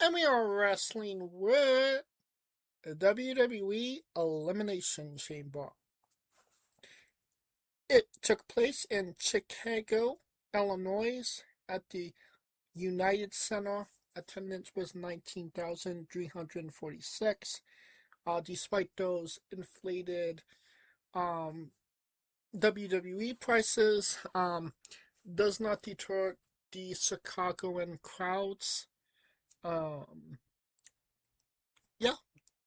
And we are wrestling with the WWE Elimination Chamber. It took place in Chicago, Illinois at the United Center. Attendance was 19,346. Despite those inflated um, WWE prices, does not deter the Chicagoan crowds. Um, yeah,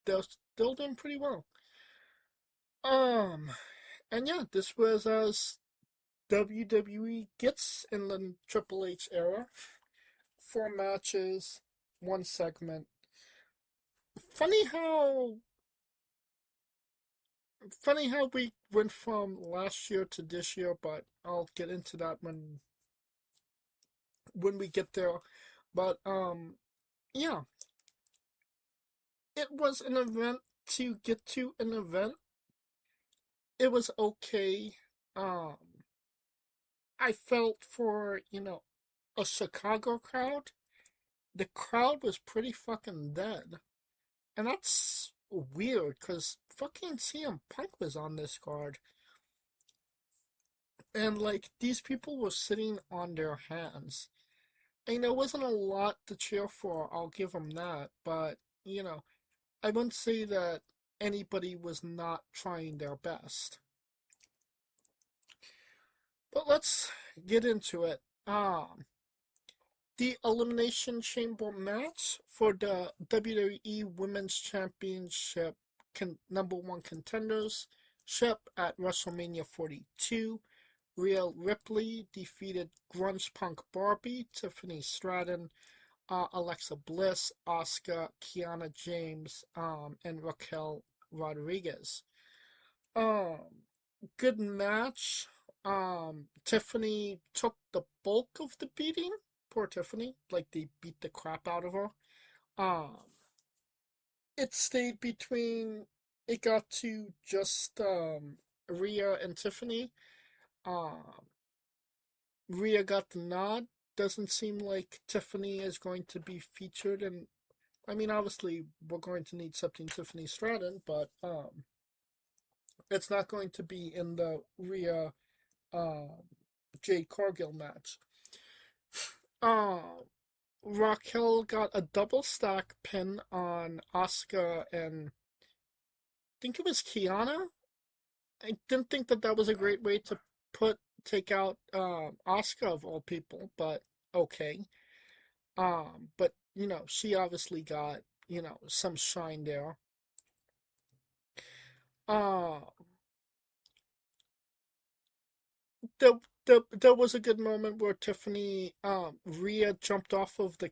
they're still doing pretty well. Um, and yeah, this was as WWE gets in the Triple H era. 4 matches, 1 segment. Funny how funny how we went from last year to this year, but I'll get into that when we get there. But yeah, it was an event to get to an event. It was okay. Um, I felt for, a Chicago crowd, the crowd was pretty fucking dead. And that's weird, because fucking CM Punk was on this card. And, like, these people were sitting on their hands. And there wasn't a lot to cheer for, I'll give them that. But, I wouldn't say that anybody was not trying their best. But let's get into it. The Elimination Chamber match for the WWE Women's Championship #1 contendership at WrestleMania 42. Rhea Ripley defeated Grunge Punk Barbie, Tiffany Stratton, Alexa Bliss, Asuka, Kiana James, and Raquel Rodriguez. Um, Good match. Tiffany took the bulk of the beating. Poor Tiffany. Like, they beat the crap out of her. Um, it stayed between. It got to just Rhea and Tiffany. Um, Rhea got the nod. Doesn't seem like Tiffany is going to be featured, and I mean, obviously, we're going to need something Tiffany Stratton, but it's not going to be in the Rhea Jade Cargill match. Uh, Raquel got a double stack pin on Asuka and I think it was Kiana. I didn't think that was a great way to take out Asuka of all people, but okay. But she obviously got some shine there. Uh, there, there was a good moment where Tiffany Rhea jumped off of the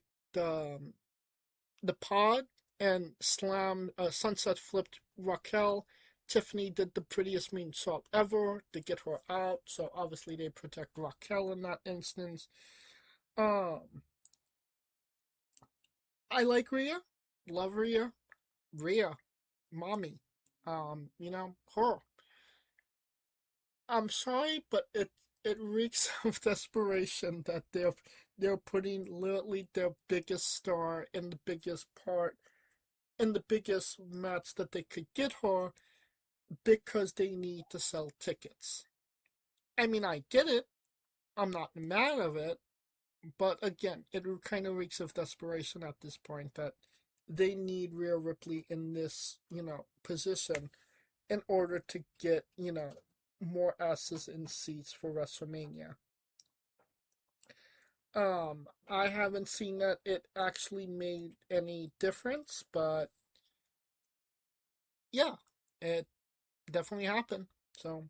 pod and slammed sunset flipped Raquel. Tiffany did the prettiest moonsault ever to get her out, so obviously they protect Raquel in that instance. Um, I like Rhea, love Rhea, Rhea, mommy. Her. I'm sorry, but it reeks of desperation that they're putting literally their biggest star in the biggest part in the biggest match that they could get her because they need to sell tickets. I mean, I get it. I'm not mad of it, but again, it kind of reeks of desperation at this point that they need Rhea Ripley in this, position in order to get, more asses in seats for WrestleMania. I haven't seen that it actually made any difference, but yeah, it definitely happened. So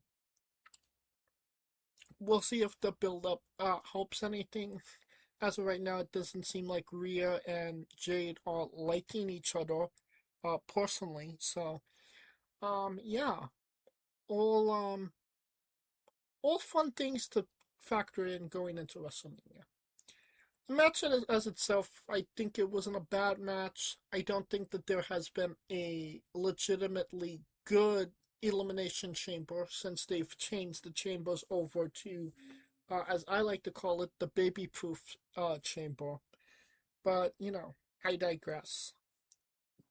we'll see if the build up helps anything. As of right now, it doesn't seem like Rhea and Jade are liking each other, personally. So, yeah, all all fun things to factor in going into WrestleMania. The match as itself, I think it wasn't a bad match. I don't think that there has been a legitimately good Elimination Chamber since they've changed the chambers over to, as I like to call it, the baby proof chamber. But, I digress.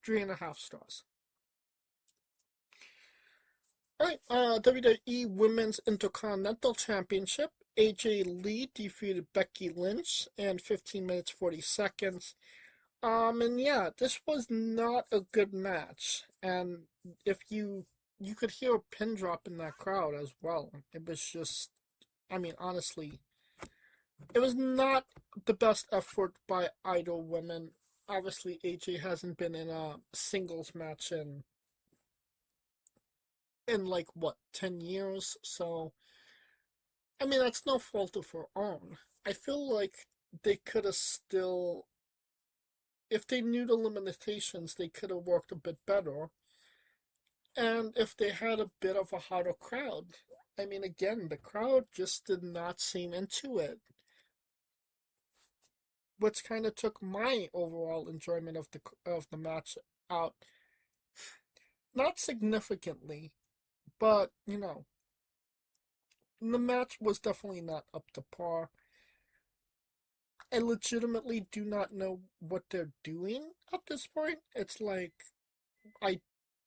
3.5 stars. Alright, WWE Women's Intercontinental Championship. AJ Lee defeated Becky Lynch in 15 minutes 40 seconds. And yeah, this was not a good match. And if you could hear a pin drop in that crowd as well. It was just, I mean, honestly, it was not the best effort by either women. Obviously, AJ hasn't been in a singles match in like what 10 years, so I mean that's no fault of her own. I feel like they could have still, if they knew the limitations, they could have worked a bit better. And if they had a bit of a hotter crowd, I mean, again, the crowd just did not seem into it, which kind of took my overall enjoyment of the match out. Not significantly, but the match was definitely not up to par. I legitimately do not know what they're doing at this point. It's like I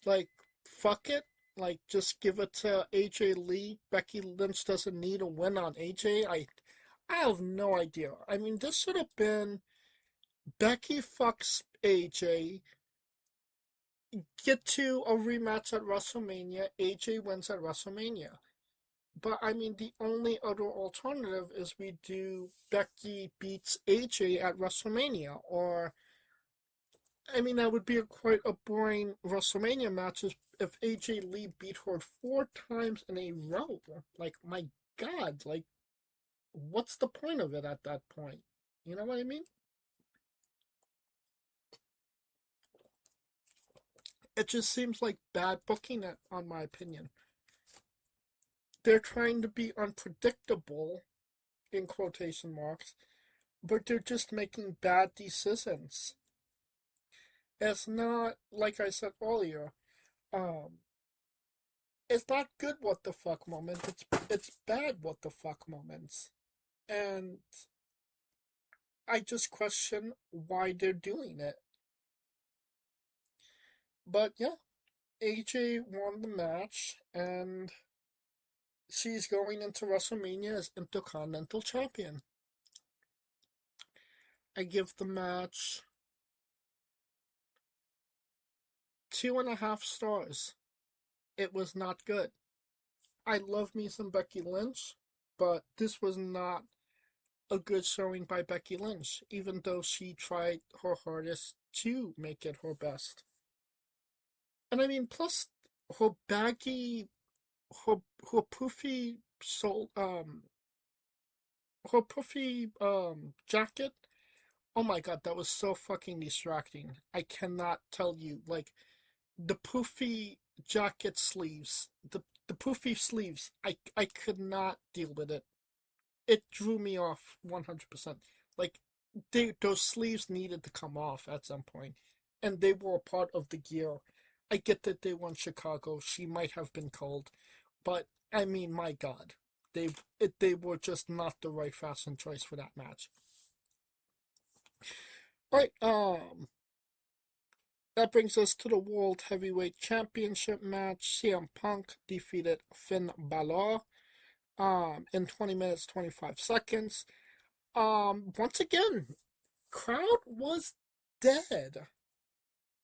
like fuck it. Like just give it to AJ Lee. Becky Lynch doesn't need a win on AJ. I have no idea. I mean, this should have been Becky fucks AJ, get to a rematch at WrestleMania, AJ wins at WrestleMania. But I mean, the only other alternative is we do Becky beats AJ at WrestleMania, or I mean, that would be quite a boring WrestleMania match if AJ Lee beat her 4 times in a row. Like, my God, like, what's the point of it at that point? You know what I mean? It just seems like bad booking, on my opinion. They're trying to be unpredictable, in quotation marks, but they're just making bad decisions. It's not, like I said earlier, um, it's not good what the fuck moments. It's bad what the fuck moments. And I just question why they're doing it. But yeah, AJ won the match, and she's going into WrestleMania as Intercontinental Champion. I give the match 2.5 stars. It was not good. I love me some Becky Lynch, but this was not a good showing by Becky Lynch, even though she tried her hardest to make it her best. And I mean, plus her baggy, her her poofy soul, her poofy jacket. Oh my god, that was so fucking distracting. I cannot tell you, like the poofy jacket sleeves, the poofy sleeves. I could not deal with it. It drew me off 100%. Like those sleeves needed to come off at some point, and they were a part of the gear. I get that they won Chicago. She might have been cold, but I mean, my God, they were just not the right fashion choice for that match. All right, that brings us to the World Heavyweight Championship match. CM Punk defeated Finn Balor in 20 minutes 25 seconds. Once again, crowd was dead.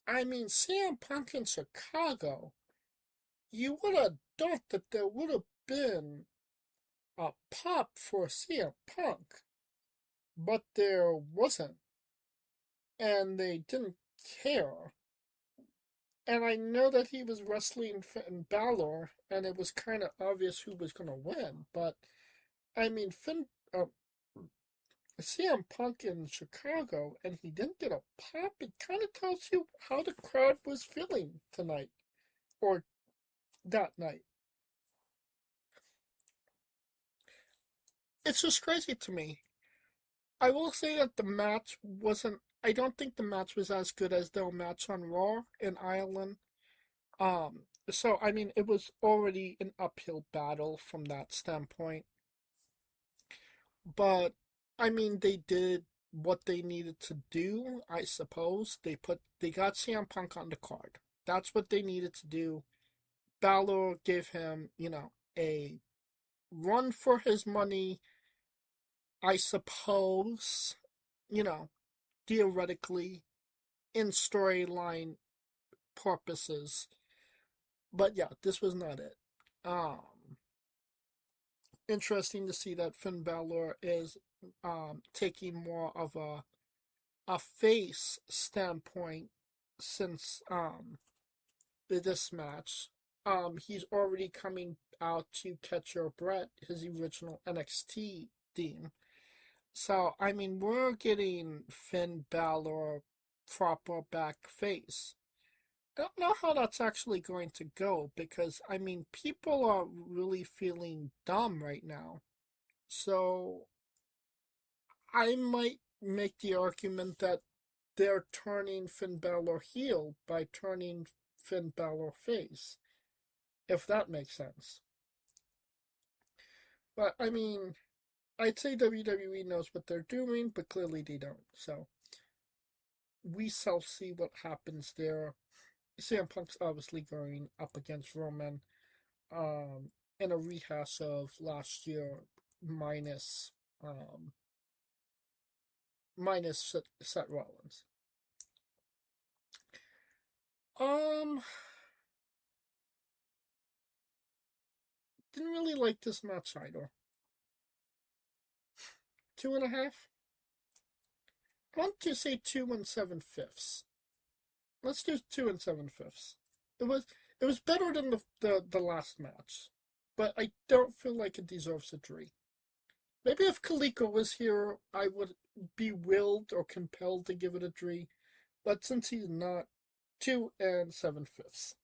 I mean, CM Punk in Chicago, you would have thought that there would have been a pop for CM Punk, but there wasn't, and they didn't care. And I know that he was wrestling Finn Balor, and it was kind of obvious who was going to win, but I mean, CM Punk in Chicago, and he didn't get a pop. It kind of tells you how the crowd was feeling tonight, or that night. It's just crazy to me. I will say that the match wasn't. I don't think the match was as good as their match on Raw in Ireland. So I mean, it was already an uphill battle from that standpoint. But I mean, they did. what they needed to do, I suppose. They got CM Punk on the card. That's what they needed to do. Balor gave him, a run for his money, I suppose, you know, theoretically, in storyline purposes. But yeah, this was not it. Um, Interesting to see that Finn Balor is taking more of a face standpoint since this match. He's already coming out to Catch Your Breath, his original NXT theme. So I mean, we're getting Finn Balor proper back face. I don't know how that's actually going to go because I mean, people are really feeling dumb right now. So I might make the argument that they're turning Finn Balor heel by turning Finn Balor face, if that makes sense. But I mean, I'd say WWE knows what they're doing, but clearly they don't. So we shall see what happens there. CM Punk's obviously going up against Roman um, in a rehash of last year minus um, minus Seth Rollins. Um, didn't really like this match either. 2.5. I want to say 2 and 7/5. Let's do 2 and 7/5. It was it was better than the last match, but I don't feel like it deserves a 3. Maybe if Kaliko was here, I would be willed or compelled to give it a 3. But since he's not, 2 and 7/5.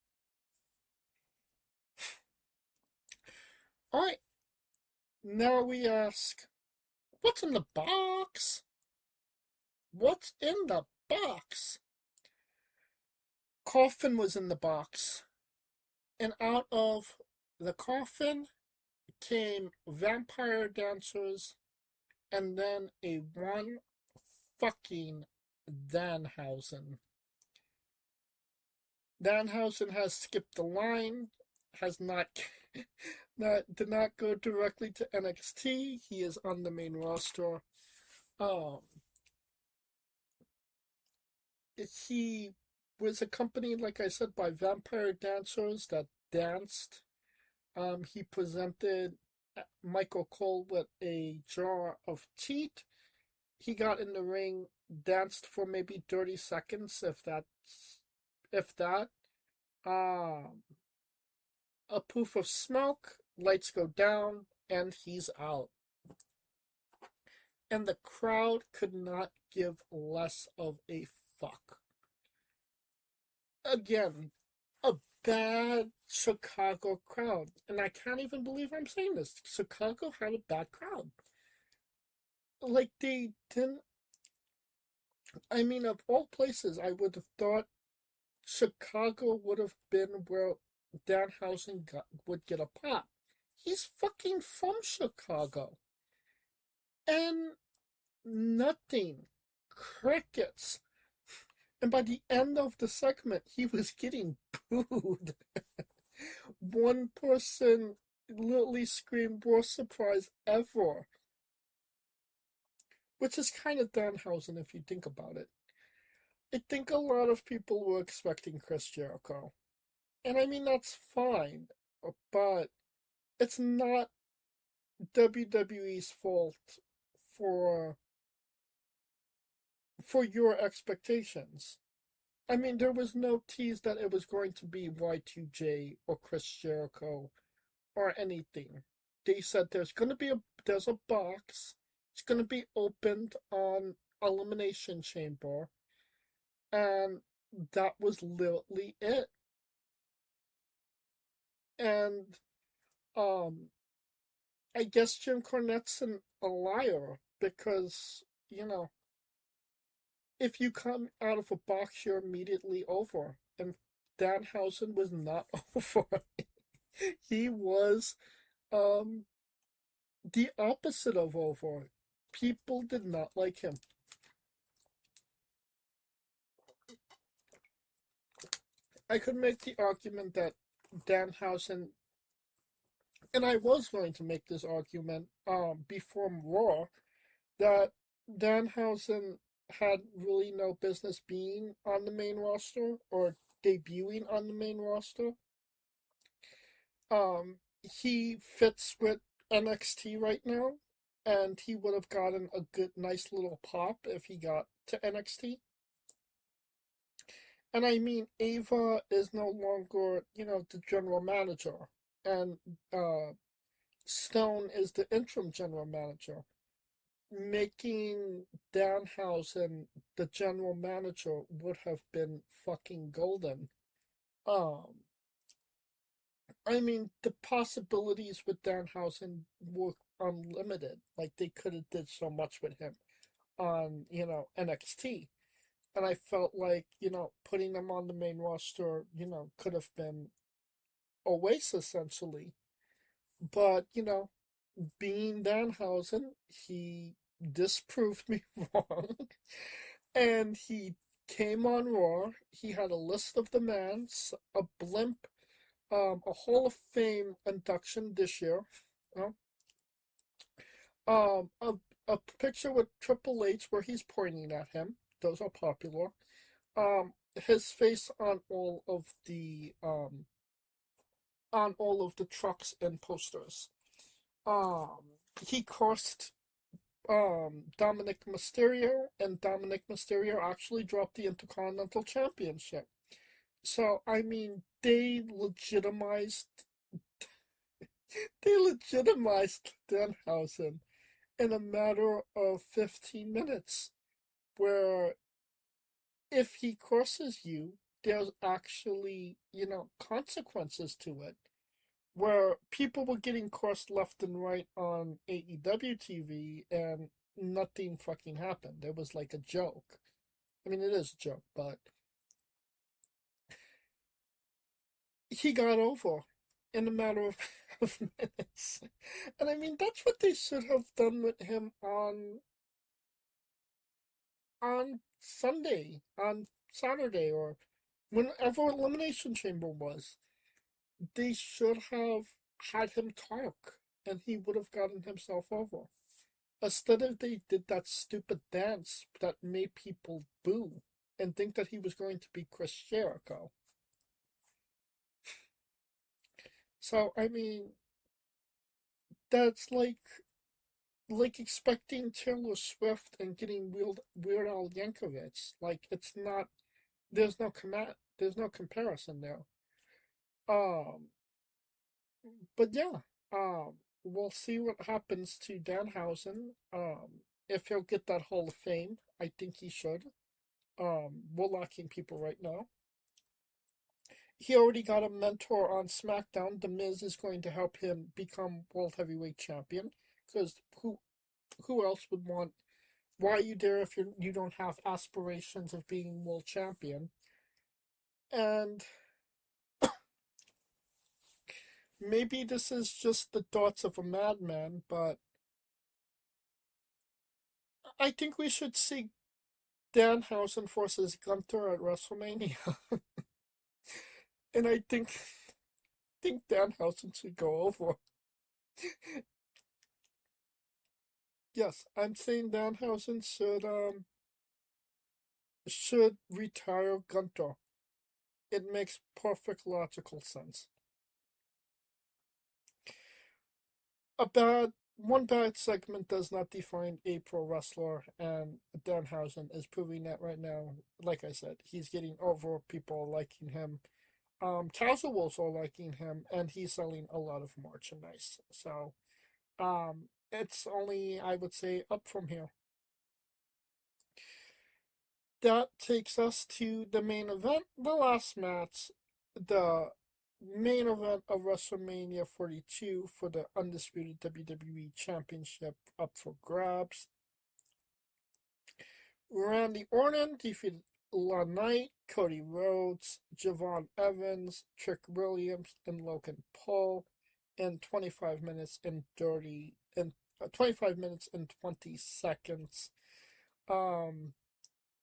All right, now we ask, what's in the box? What's in the box? Coffin was in the box, and out of the coffin came vampire dancers and then a one fucking Danhausen. Danhausen has skipped the line, has not, did not go directly to NXT. He is on the main roster. Um, he was accompanied, like I said, by vampire dancers that danced. He presented Michael Cole with a jar of teat. He got in the ring, danced for maybe 30 seconds, if that. Um, a poof of smoke, lights go down, and he's out. And the crowd could not give less of a fuck. Again, a bad Chicago crowd. And I can't even believe I'm saying this. Chicago had a bad crowd. Like, they didn't. I mean, of all places, I would have thought Chicago would have been where Danhausen would get a pop. He's fucking from Chicago. And nothing. Crickets. And by the end of the segment, he was getting booed. One person literally screamed, "Worst surprise ever." Which is kind of Danhausen if you think about it. I think a lot of people were expecting Chris Jericho. And I mean, that's fine. But it's not WWE's fault for for your expectations. I mean, there was no tease that it was going to be Y2J or Chris Jericho or anything. They said there's a box. It's gonna be opened on Elimination Chamber, and that was literally it. And um, I guess Jim Cornette's a liar because if you come out of a box, you're immediately over. And Danhausen was not over. He was um the opposite of over. People did not like him. I could make the argument that Danhausen, and I was going to make this argument before Raw, that Danhausen had really no business being on the main roster or debuting on the main roster. He fits with NXT right now, and he would have gotten a good, nice little pop if he got to NXT. And I mean, Ava is no longer, the general manager, and uh, Stone is the interim general manager. Making Danhausen the general manager would have been fucking golden. Um, I mean, the possibilities with Danhausen were unlimited. Like they could have did so much with him on, NXT. And I felt like, putting him on the main roster, could have been a waste essentially. But, being Danhausen, he disproved me wrong. And he came on Raw. He had a list of demands, a blimp, a Hall of Fame induction this year. You know, a picture with Triple H where he's pointing at him. Those are popular. His face on all of the trucks and posters. He cursed Dominic Mysterio, and Dominic Mysterio actually dropped the Intercontinental Championship. So I mean, they legitimized Danhausen in a matter of 15 minutes, where if he curses you, there's actually, consequences to it. Where people were getting cursed left and right on AEW TV and nothing fucking happened. It was like a joke. I mean, it is a joke, but he got over in a matter of, of minutes. And I mean, that's what they should have done with him on Sunday, on Saturday, or whenever Elimination Chamber was. They should have had him talk, and he would have gotten himself over. Instead of they did that stupid dance that made people boo and think that he was going to be Chris Jericho. So I mean, that's like expecting Taylor Swift and getting Weird Al Yankovic. Like it's not. There's no comparison there. Um, but yeah. We'll see what happens to Danhausen. If he'll get that Hall of Fame, I think he should. We're lacking people right now. He already got a mentor on SmackDown. The Miz is going to help him become World Heavyweight Champion. Because who else would want? Why are you there if you don't have aspirations of being World Champion? And maybe this is just the thoughts of a madman, but I think we should see Danhausen versus Gunther at WrestleMania. And I think Danhausen should go over. Yes, I'm saying Danhausen should retire Gunther. It makes perfect logical sense. One bad segment does not define a pro wrestler, and Danhausen is proving that right now. Like I said, he's getting over, people liking him. Casuals are liking him, and he's selling a lot of merchandise. So, it's only, I would say, up from here. That takes us to the main event, the last match, the main event of WrestleMania 42 for the undisputed WWE Championship up for grabs. Randy Orton defeated La Knight, Cody Rhoads, Javon Evans, Trick Williams, and Logan Paul in 25 minutes and 25 minutes and 20 seconds. Um,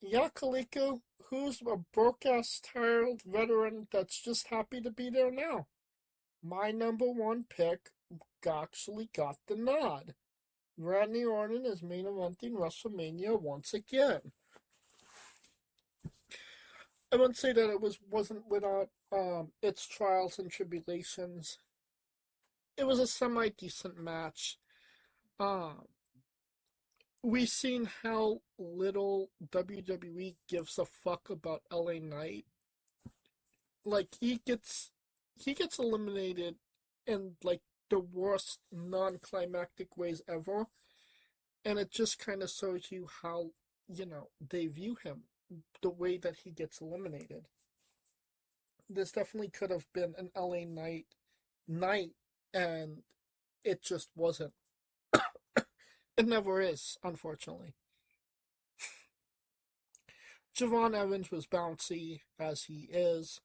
Yeah, Kaliko, who's a broke-ass, tired veteran that's just happy to be there now. My number one pick actually got the nod. Randy Orton is main eventing WrestleMania once again. I wouldn't say that it wasn't without its trials and tribulations. It was a semi decent match. Um, we've seen how little WWE gives a fuck about LA Knight. Like he gets eliminated in like the worst non-climactic ways ever, and it just kind of shows you how they view him, the way that he gets eliminated. This definitely could have been an LA night, and it just wasn't. It never is, unfortunately. Javon Evans was bouncy as he is.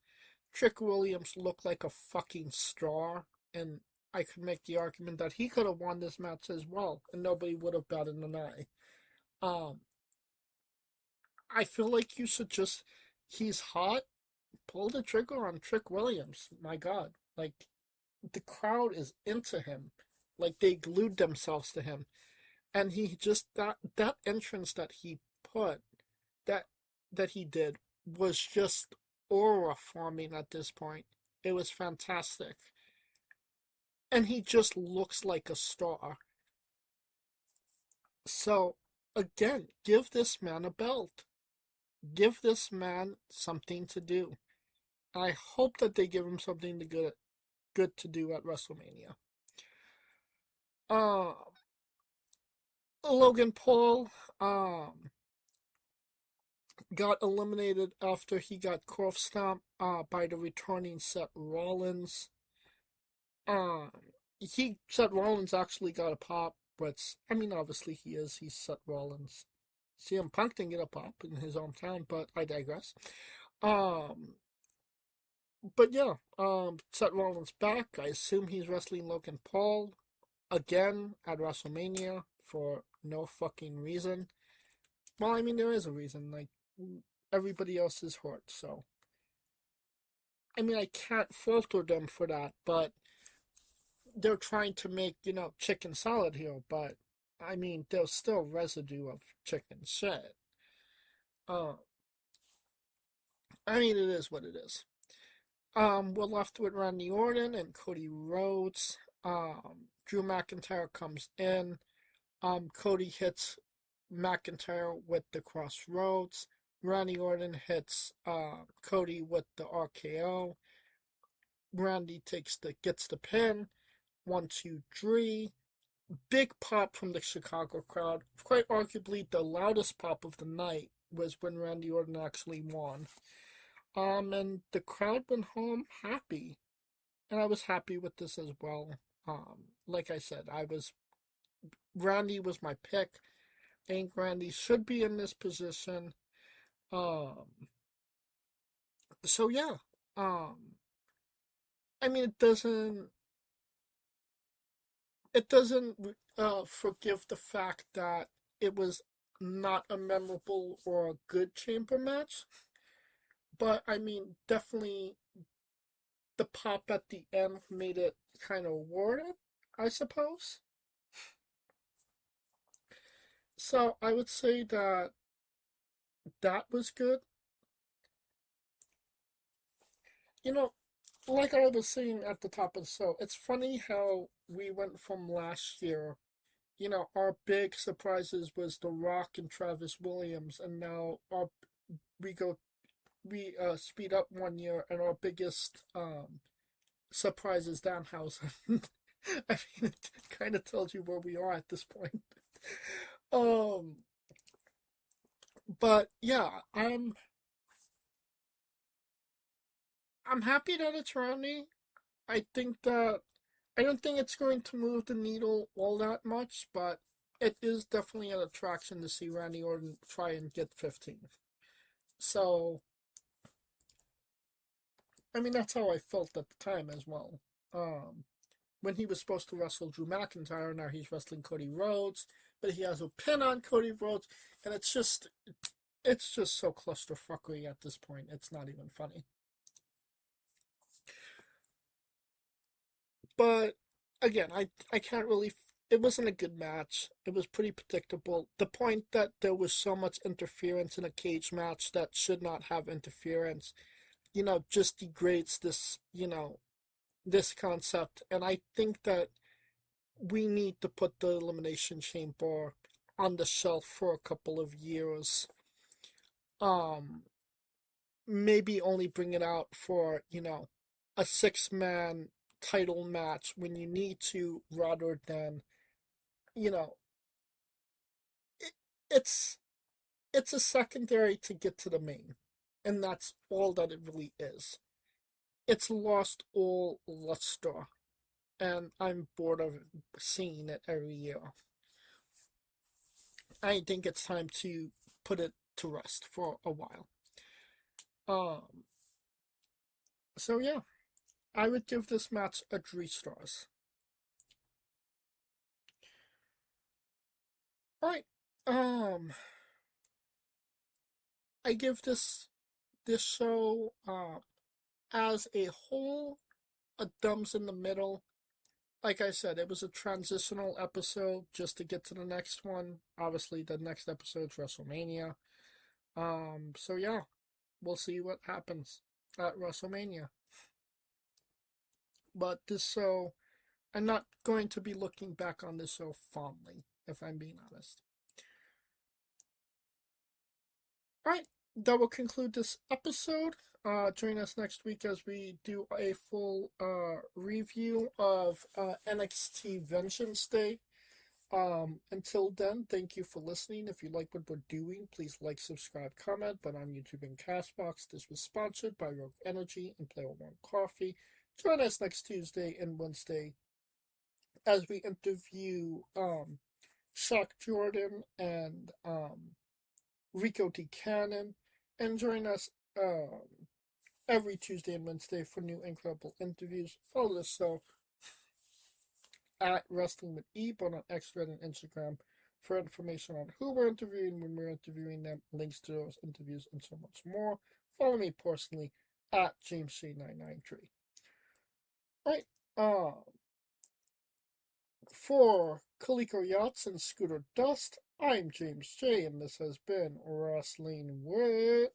Trick Williams looked like a fucking star, and I could make the argument that he could have won this match as well, and nobody would have batted an eye. Um, I feel like you should just, he's hot, pull the trigger on Trick Williams. My God, like the crowd is into him, like they glued themselves to him, and he just that entrance that he put, that that he did was just aura forming at this point. It was fantastic. And he just looks like a star. So, again, give this man a belt. Give this man something to do. I hope that they give him something good to do at WrestleMania. Uh, Logan Paul got eliminated after he got curve stomped by the returning Seth Rollins. Um, Seth Rollins actually got a pop, but I mean, obviously he's Seth Rollins. CM Punk didn't get a pop in his hometown, but I digress. Um, but yeah, Seth Rollins back. I assume he's wrestling Logan Paul again at WrestleMania for no fucking reason. Well, I mean, there is a reason. Like, everybody else is hurt, so. I mean, I can't falter them for that, but they're trying to make, chicken salad here, but I mean, there's still residue of chicken shit. Uh, I mean, it is what it is. We're left with Randy Orton and Cody Rhoads. Drew McIntyre comes in. Cody hits McIntyre with the Crossroads. Randy Orton hits Cody with the RKO. Randy gets the pin. 1, 2, 3. Big pop from the Chicago crowd. Quite arguably the loudest pop of the night was when Randy Orton actually won. And the crowd went home happy, and I was happy with this as well. Like I said, Randy was my pick. I think Randy should be in this position. Um, so yeah. Um, I mean, it doesn't forgive the fact that it was not a memorable or a good chamber match, but I mean, definitely the pop at the end made it kind of worth it, I suppose. So I would say that that was good. You know, like I was saying at the top of the show, it's funny how we went from last year. Our big surprises was The Rock and Travis Williams, and now we go we speed up 1 year, and our biggest surprise is Danhausen. I mean, it kind of tells you where we are at this point. Um, but yeah, I'm happy that it's Randy. I think that I don't think it's going to move the needle all that much, but it is definitely an attraction to see Randy Orton try and get 15. So, I mean, that's how I felt at the time as well. Um, when he was supposed to wrestle Drew McIntyre, now he's wrestling Cody Rhoads, but he has a pin on Cody Rhoads, and it's just it's just so clusterfuckery at this point. It's not even funny. But again, I can't really. It wasn't a good match. It was pretty predictable. The point that there was so much interference in a cage match that should not have interference, just degrades this, this concept. And I think that we need to put the Elimination Chamber on the shelf for a couple of years. Um, Maybe only bring it out for, a 6-man title match when you need to, rather than, you know, it, it's it's a secondary to get to the main, and that's all that it really is. It's lost all luster, and I'm bored of seeing it every year. I think it's time to put it to rest for a while. Um, so yeah, I would give this match a 3 stars. Alright, I give this show as a whole a thumbs in the middle. Like I said, it was a transitional episode just to get to the next one. Obviously, the next episode's WrestleMania. So yeah, we'll see what happens at WrestleMania. But this show, I'm not going to be looking back on this show fondly, if I'm being honest. Alright, that will conclude this episode. Join us next week as we do a full review of NXT Vengeance Day. Until then, thank you for listening. If you like what we're doing, please like, subscribe, comment. But on YouTube and Castbox, this was sponsored by Rogue Energy and Player One Coffee. Join us next Tuesday and Wednesday as we interview Shaq Jordan and Rico D. Cannon. And join us every Tuesday and Wednesday for new incredible interviews. Follow the show at Wrestling with E, but on X, Red, and Instagram for information on who we're interviewing, when we're interviewing them, links to those interviews, and so much more. Follow me personally at JamesJ993. Right. For Kaliko Yachts and Scooter Dust, I'm James J, and this has been Wrestling with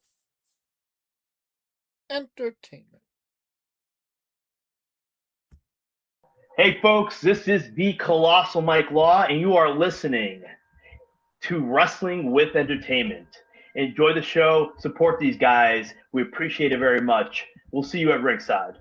Entertainment. Hey folks, this is the Colossal Mike Law, and you are listening to Wrestling with Entertainment. Enjoy the show, support these guys. We appreciate it very much. We'll see you at ringside.